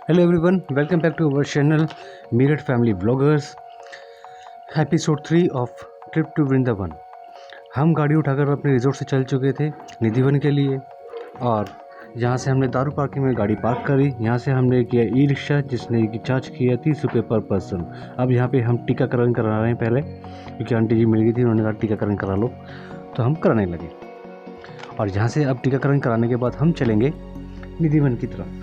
Hello everyone, welcome back to our channel Meerut family bloggers. Episode 3 of trip to Vrindavan. हम गाड़ी उठाकर अपने resort से चल चुके थे निधिवन के लिए, और यहाँ से हमने दारू पार्किंग में गाड़ी पार्क करी। यहाँ से हमने किया ई रिक्शा, जिसने कि चार्ज किया 30 रुपये पर पर्सन। अब यहाँ पे हम टीकाकरण करा रहे हैं पहले, क्योंकि आंटी जी मिल गई थी, उन्होंने कहा टीकाकरण करा लो, तो हम कराने लगे। और यहाँ से अब टीकाकरण कराने के बाद हम चलेंगे निधिवन की तरफ।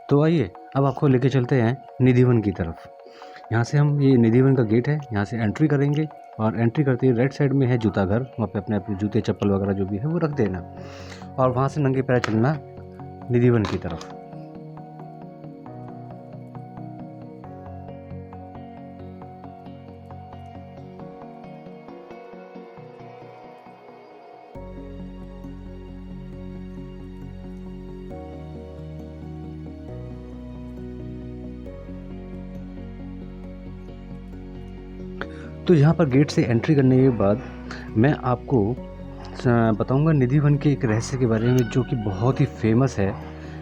तो आइए अब आपको लेके चलते हैं निधिवन की तरफ। यहाँ से हम, ये निधिवन का गेट है, यहाँ से एंट्री करेंगे और एंट्री करते ही राइट साइड में है जूता घर। वहाँ पे अपने अपने जूते चप्पल वगैरह जो भी है वो रख देना, और वहाँ से नंगे पैर चलना निधिवन की तरफ। तो यहाँ पर गेट से एंट्री करने के बाद मैं आपको बताऊंगा निधिवन के एक रहस्य के बारे में, जो कि बहुत ही फेमस है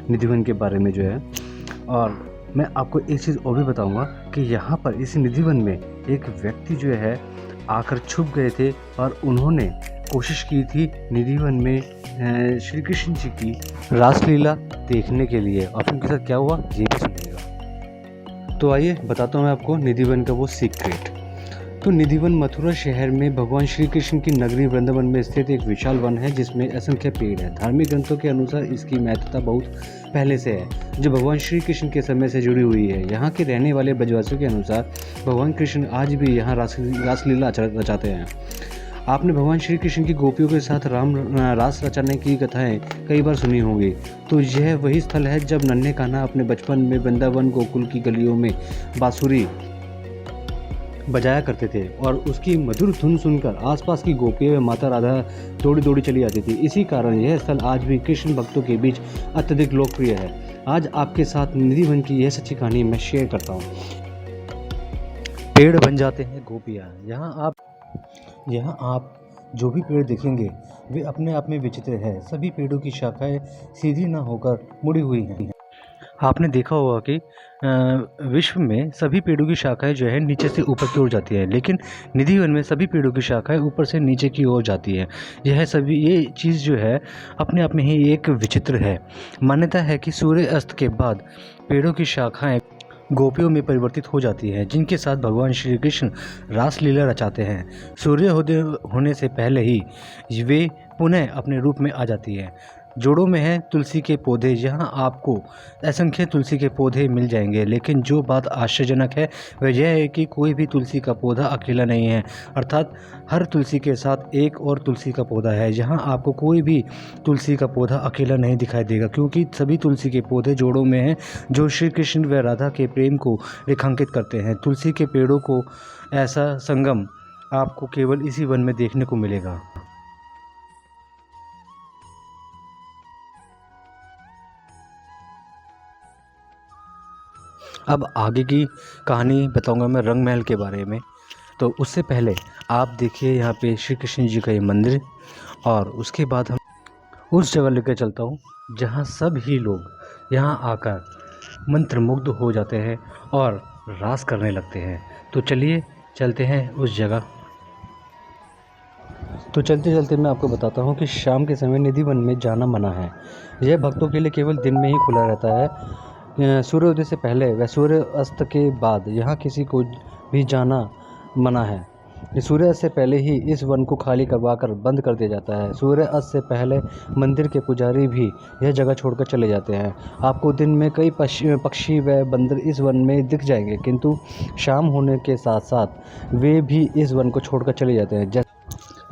निधिवन के बारे में जो है। और मैं आपको एक चीज़ और भी बताऊंगा कि यहाँ पर इस निधिवन में एक व्यक्ति जो है आकर छुप गए थे, और उन्होंने कोशिश की थी निधिवन में श्री कृष्ण जी की रासलीला देखने के लिए। और फिर उनके साथ क्या हुआ ये भी सुनिएगा। तो आइए बताता हूँ मैं आपको निधिवन का वो सीक्रेट। तो निधिवन मथुरा शहर में भगवान श्री कृष्ण की नगरी वृंदावन में स्थित एक विशाल वन है, जिसमें असंख्य पेड़ है। धार्मिक ग्रंथों के अनुसार इसकी महत्ता बहुत पहले से है, जो भगवान श्री कृष्ण के समय से जुड़ी हुई है। यहाँ के रहने वाले ब्रजवासियों के अनुसार भगवान कृष्ण आज भी यहाँ रासलीला रचाते हैं। आपने भगवान श्री कृष्ण की गोपियों के साथ रास रचाने की कथाएं कई बार सुनी होंगी। तो यह वही स्थल है जब नन्हे कान्हा अपने बचपन में वृंदावन गोकुल की गलियों में बांसुरी बजाया करते थे, और उसकी मधुर धुन सुनकर आसपास की गोपियां व माता राधा दौड़ी दौड़ी चली आती थी। इसी कारण यह स्थल आज भी कृष्ण भक्तों के बीच अत्यधिक लोकप्रिय है। आज आपके साथ निधिवन की यह सच्ची कहानी मैं शेयर करता हूँ। पेड़ बन जाते हैं गोपियाँ। यहाँ आप जो भी पेड़ देखेंगे वे अपने आप में विचित्र है। सभी पेड़ों की शाखाएं सीधी न होकर मुड़ी हुई हैं। आपने देखा होगा कि विश्व में सभी पेड़ों की शाखाएं जो है नीचे से ऊपर की ओर जाती है, लेकिन निधिवन में सभी पेड़ों की शाखाएं ऊपर से नीचे की ओर जाती है। ये चीज़ जो है अपने आप में ही एक विचित्र है। मान्यता है कि सूर्य अस्त के बाद पेड़ों की शाखाएं गोपियों में परिवर्तित हो जाती हैं, जिनके साथ भगवान श्री कृष्ण रासलीला रचाते हैं। सूर्योदय होने से पहले ही वे पुनः अपने रूप में आ जाती है। जोड़ों में है तुलसी के पौधे। यहाँ आपको असंख्य तुलसी के पौधे मिल जाएंगे, लेकिन जो बात आश्चर्यजनक है वह यह है कि कोई भी तुलसी का पौधा अकेला नहीं है, अर्थात हर तुलसी के साथ एक और तुलसी का पौधा है। यहाँ आपको कोई भी तुलसी का पौधा अकेला नहीं दिखाई देगा, क्योंकि सभी तुलसी के पौधे जोड़ों में हैं, जो श्री कृष्ण व राधा के प्रेम को रेखांकित करते हैं। तुलसी के पेड़ों को ऐसा संगम आपको केवल इसी वन में देखने को मिलेगा। अब आगे की कहानी बताऊंगा मैं रंग महल के बारे में। तो उससे पहले आप देखिए यहाँ पे श्री कृष्ण जी का ये मंदिर, और उसके बाद हम उस जगह लेकर चलता हूँ जहाँ सभी लोग यहाँ आकर मंत्रमुग्ध हो जाते हैं और रास करने लगते हैं। तो चलिए चलते हैं उस जगह। तो चलते चलते मैं आपको बताता हूँ कि शाम के समय निधिवन में जाना मना है। यह भक्तों के लिए केवल दिन में ही खुला रहता है। सूर्योदय से पहले व सूर्य अस्त के बाद यहाँ किसी को भी जाना मना है। सूर्यास्त से पहले ही इस वन को खाली करवाकर बंद कर दिया जाता है। सूर्यास्त से पहले मंदिर के पुजारी भी यह जगह छोड़कर चले जाते हैं। आपको दिन में कई पक्षी व बंदर इस वन में दिख जाएंगे, किंतु शाम होने के साथ साथ वे भी इस वन को छोड़कर चले जाते हैं।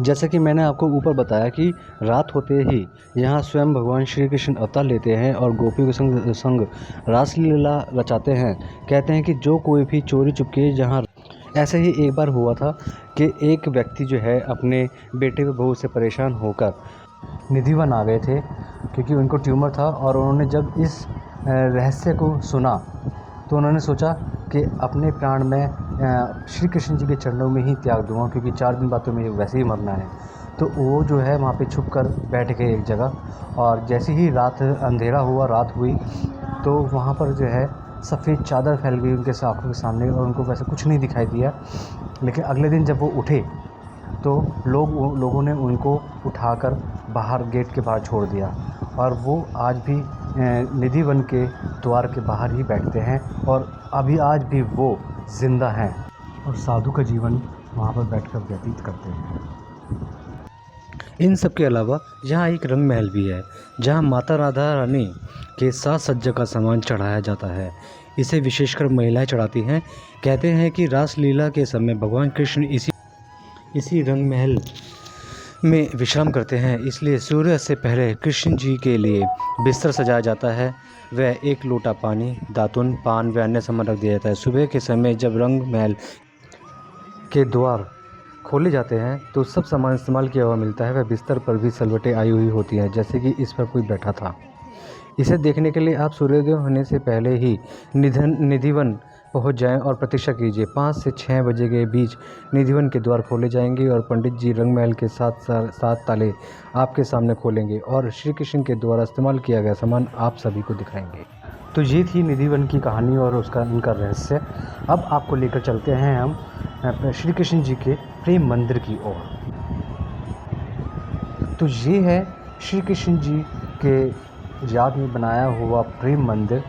जैसा कि मैंने आपको ऊपर बताया कि रात होते ही यहाँ स्वयं भगवान श्री कृष्ण अवतार लेते हैं और गोपियों के संग रासलीला रचाते हैं। कहते हैं कि जो कोई भी चोरी चुपके जहाँ ऐसे ही एक बार हुआ था कि एक व्यक्ति जो है अपने बेटे व बहू से परेशान होकर निधिवन आ गए थे, क्योंकि उनको ट्यूमर था। और उन्होंने जब इस रहस्य को सुना तो उन्होंने सोचा कि अपने प्राण में श्री कृष्ण जी के चरणों में ही त्याग दूँगा, क्योंकि 4 दिन बाद तो मुझे वैसे ही मरना है। तो वो जो है वहाँ पे छुप कर बैठ गए एक जगह, और जैसे ही रात अंधेरा हुआ, रात हुई, तो वहाँ पर जो है सफ़ेद चादर फैल गई उनके आँखों के सामने और उनको वैसे कुछ नहीं दिखाई दिया। लेकिन अगले दिन जब वो उठे तो लोगों ने उनको उठाकर बाहर गेट के बाहर छोड़ दिया, और वो आज भी निधिवन के द्वार के बाहर ही बैठते हैं, और अभी आज भी वो ज़िंदा हैं और साधु का जीवन वहाँ पर बैठकर व्यतीत करते हैं। इन सब के अलावा यहाँ एक रंग महल भी है, जहाँ माता राधा रानी के साज सज्जा का सामान चढ़ाया जाता है। इसे विशेषकर महिलाएं चढ़ाती हैं। कहते हैं कि रासलीला के समय भगवान कृष्ण इसी रंग महल में विश्राम करते हैं, इसलिए सूर्य से पहले कृष्ण जी के लिए बिस्तर सजाया जाता है। वह एक लोटा पानी, दातुन, पान व अन्य सामान रख दिया जाता है। सुबह के समय जब रंग महल के द्वार खोले जाते हैं तो सब सामान इस्तेमाल किया हुआ मिलता है। वह बिस्तर पर भी सलवटें आई हुई होती हैं, जैसे कि इस पर कोई बैठा था। इसे देखने के लिए आप सूर्योदय होने से पहले ही निधिवन पहुंच जाएं और प्रतीक्षा कीजिए। 5 से 6 बजे के बीच निधिवन के द्वार खोले जाएंगे और पंडित जी रंग महल के 7 ताले आपके सामने खोलेंगे और श्री कृष्ण के द्वारा इस्तेमाल किया गया सामान आप सभी को दिखाएंगे। तो ये थी निधिवन की कहानी और उनका रहस्य। अब आपको लेकर चलते हैं हम श्री कृष्ण जी के प्रेम मंदिर की ओर। तो ये है श्री कृष्ण जी के याद में बनाया हुआ प्रेम मंदिर।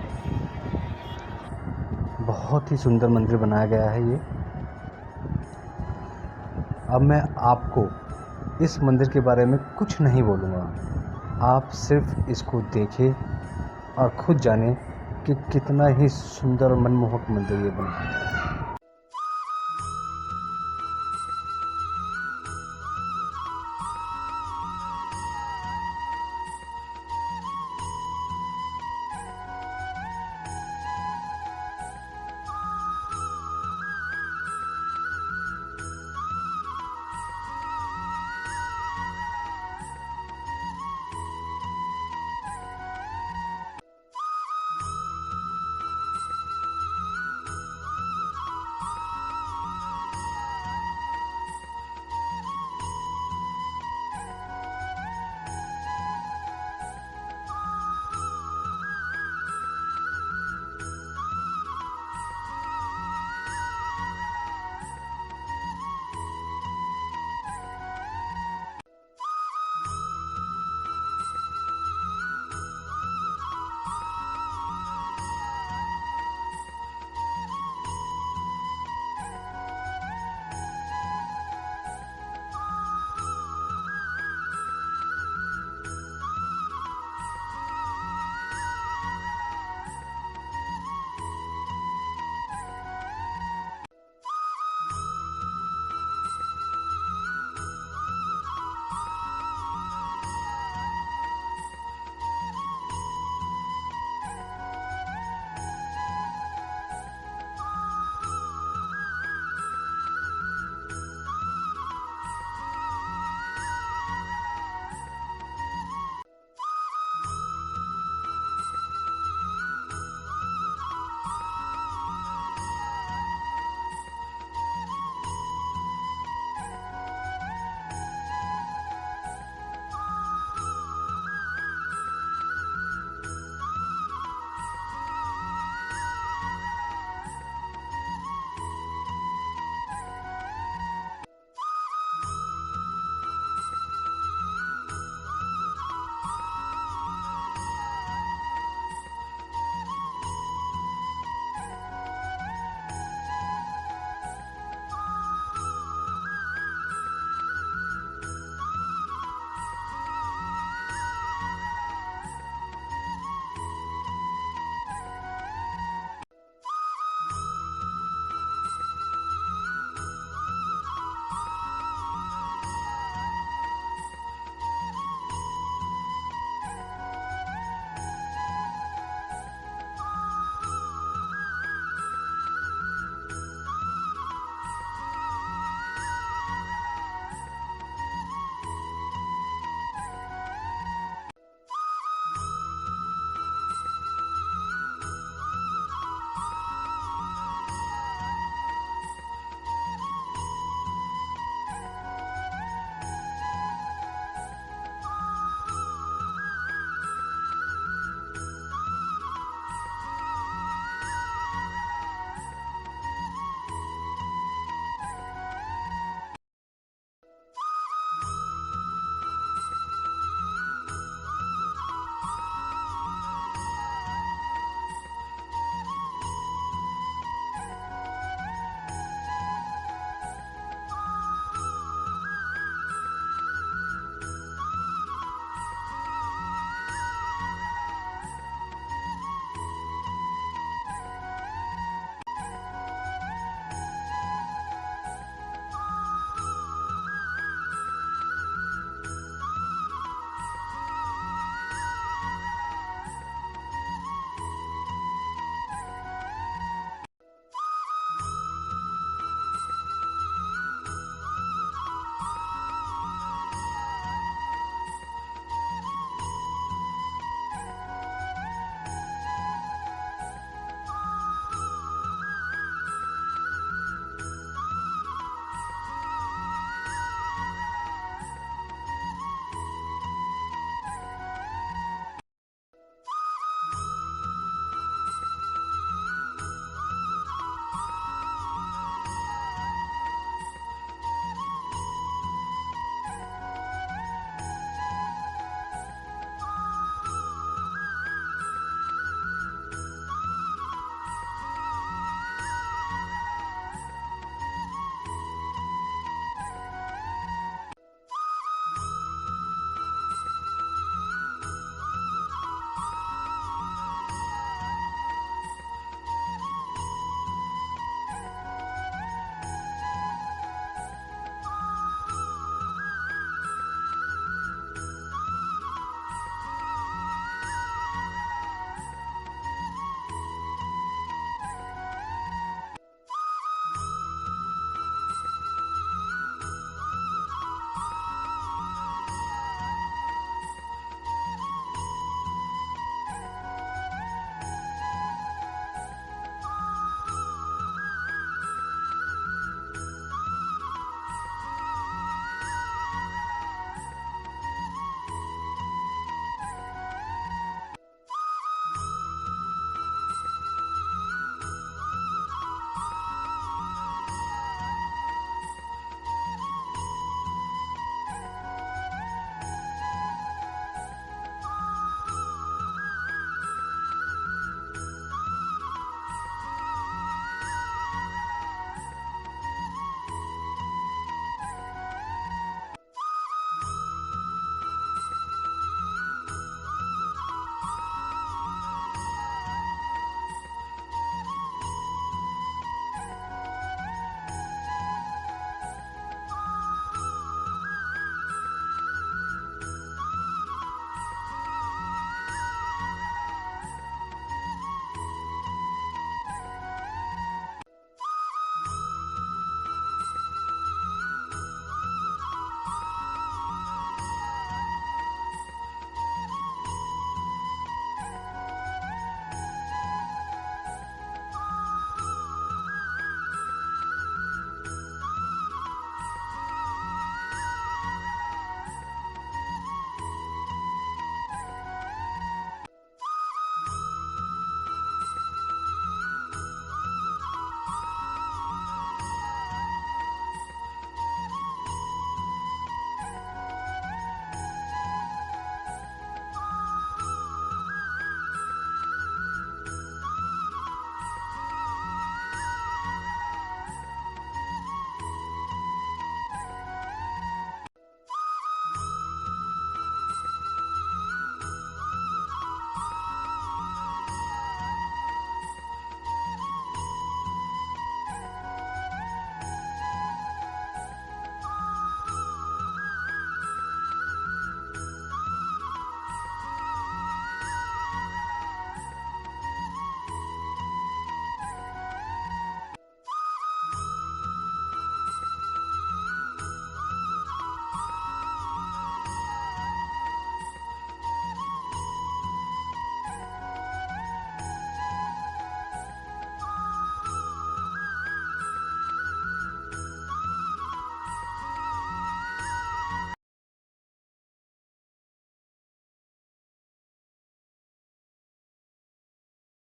बहुत ही सुंदर मंदिर बनाया गया है ये। अब मैं आपको इस मंदिर के बारे में कुछ नहीं बोलूँगा, आप सिर्फ इसको देखें और ख़ुद जानें कि कितना ही सुंदर और मनमोहक मंदिर ये बना है।